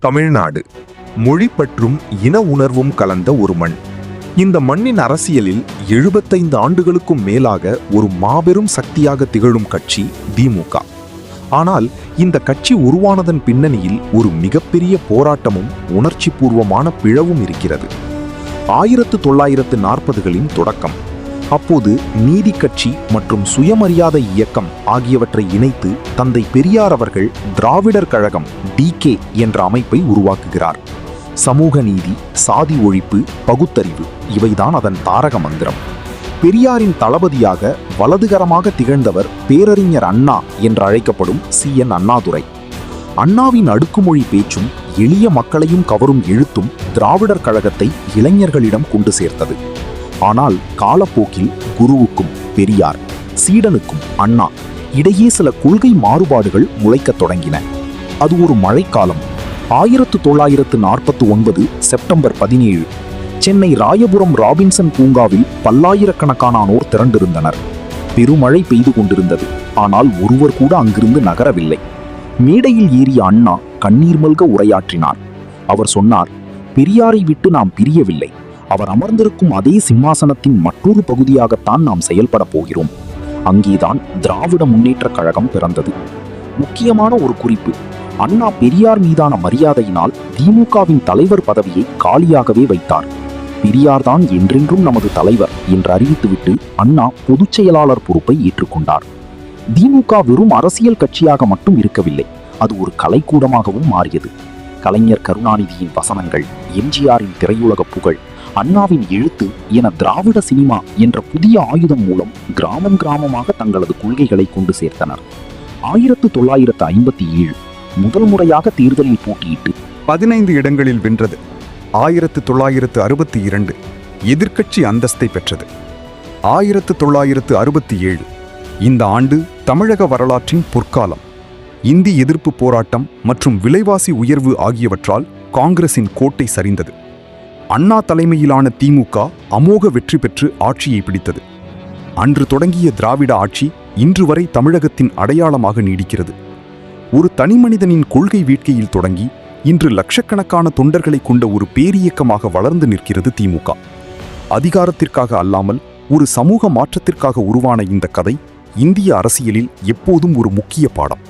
தமிழ்நாடு மொழி பற்றும் இன உணர்வும் கலந்த ஒரு மண். இந்த மண்ணின் அரசியலில் 75 ஆண்டுகளுக்கும் மேலாக ஒரு மாபெரும் சக்தியாக திகழும் கட்சி திமுக. ஆனால் இந்த கட்சி உருவானதன் பின்னணியில் ஒரு மிகப்பெரிய போராட்டமும் உணர்ச்சி பூர்வமான பிளவும் இருக்கிறது. 1940களின் தொடக்கம். அப்போது நீதி கட்சி மற்றும் சுயமரியாதை இயக்கம் ஆகியவற்றை இணைத்து தந்தை பெரியார் அவர்கள் திராவிடர் கழகம் DK என்ற அமைப்பை உருவாக்குகிறார். சமூக நீதி, சாதி ஒழிப்பு, பகுத்தறிவு இவைதான் அதன் தாரக மந்திரம். பெரியாரின் தளபதியாக வலதுகரமாக திகழ்ந்தவர் பேரறிஞர் அண்ணா என்று அழைக்கப்படும் CN அண்ணாதுரை. அண்ணாவின் அடுக்குமொழி பேச்சும் எளிய மக்களையும் கவரும் எழுத்தும் திராவிடர் கழகத்தை இளைஞர்களிடம் கொண்டு சேர்த்தது. ஆனால் காலப்போக்கில் குருவுக்கும் பெரியார், சீடனுக்கும் அண்ணா இடையே சில கொள்கை மாறுபாடுகள் முளைக்கத் தொடங்கின. அது ஒரு மழைக்காலம். 1949 செப்டம்பர் 17 சென்னை ராயபுரம் ராபின்சன் பூங்காவில் பல்லாயிரக்கணக்கானோர் திரண்டிருந்தனர். பெருமழை பெய்து கொண்டிருந்தது. ஆனால் ஒருவர் கூட அங்கிருந்து நகரவில்லை. மேடையில் ஏறிய அண்ணா கண்ணீர் மல்க உரையாற்றினார். அவர் சொன்னார், பெரியாரை விட்டு நாம் பிரியவில்லை. அவர் அமர்ந்திருக்கும் அதே சிம்மாசனத்தின் மற்றொரு பகுதியாகத்தான் நாம் செயல்பட போகிறோம். அங்கேதான் திராவிட முன்னேற்ற கழகம் பிறந்தது. முக்கியமான ஒரு குறிப்பு, அண்ணா பெரியார் மீதான மரியாதையினால் திமுகவின் தலைவர் பதவியை காலியாகவே வைத்தார். பெரியார் தான் என்றென்றும் நமது தலைவர் என்று அறிவித்துவிட்டு அண்ணா பொதுச் செயலாளர் பொறுப்பை ஏற்றுக்கொண்டார். திமுக வெறும் அரசியல் கட்சியாக மட்டும் இருக்கவில்லை, அது ஒரு கலைக்கூடமாகவும் மாறியது. கலைஞர் கருணாநிதியின் வசனங்கள், எம்ஜிஆரின் திரையுலக புகழ், அண்ணாவின் எழுத்து என திராவிட சினிமா என்ற புதிய ஆயுதம் மூலம் கிராமம் கிராமமாக தங்களது கொள்கைகளை கொண்டு சேர்த்தனர். 1957 முதல் முறையாக தேர்தலில் போட்டியிட்டு 15 இடங்களில் வென்றது. 1962 எதிர்க்கட்சி அந்தஸ்தை பெற்றது. 1967 இந்த ஆண்டு தமிழக வரலாற்றின் பொற்காலம். இந்தி எதிர்ப்பு போராட்டம் மற்றும் விலைவாசி உயர்வு ஆகியவற்றால் காங்கிரசின் கோட்டை சரிந்தது. அண்ணா தலைமையிலான திமுக அமோக வெற்றி பெற்று ஆட்சியை பிடித்தது. அன்று தொடங்கிய திராவிட ஆட்சி இன்று வரை தமிழகத்தின் அடையாளமாக நீடிக்கிறது. ஒரு தனிமனிதனின் கொள்கை வேட்கையில் தொடங்கி இன்று லட்சக்கணக்கான தொண்டர்களை கொண்ட ஒரு பேரியக்கமாக வளர்ந்து நிற்கிறது திமுக. அதிகாரத்திற்காக அல்லாமல் ஒரு சமூக மாற்றத்திற்காக உருவான இந்த கதை இந்திய அரசியலில் எப்போதும் ஒரு முக்கிய பாடம்.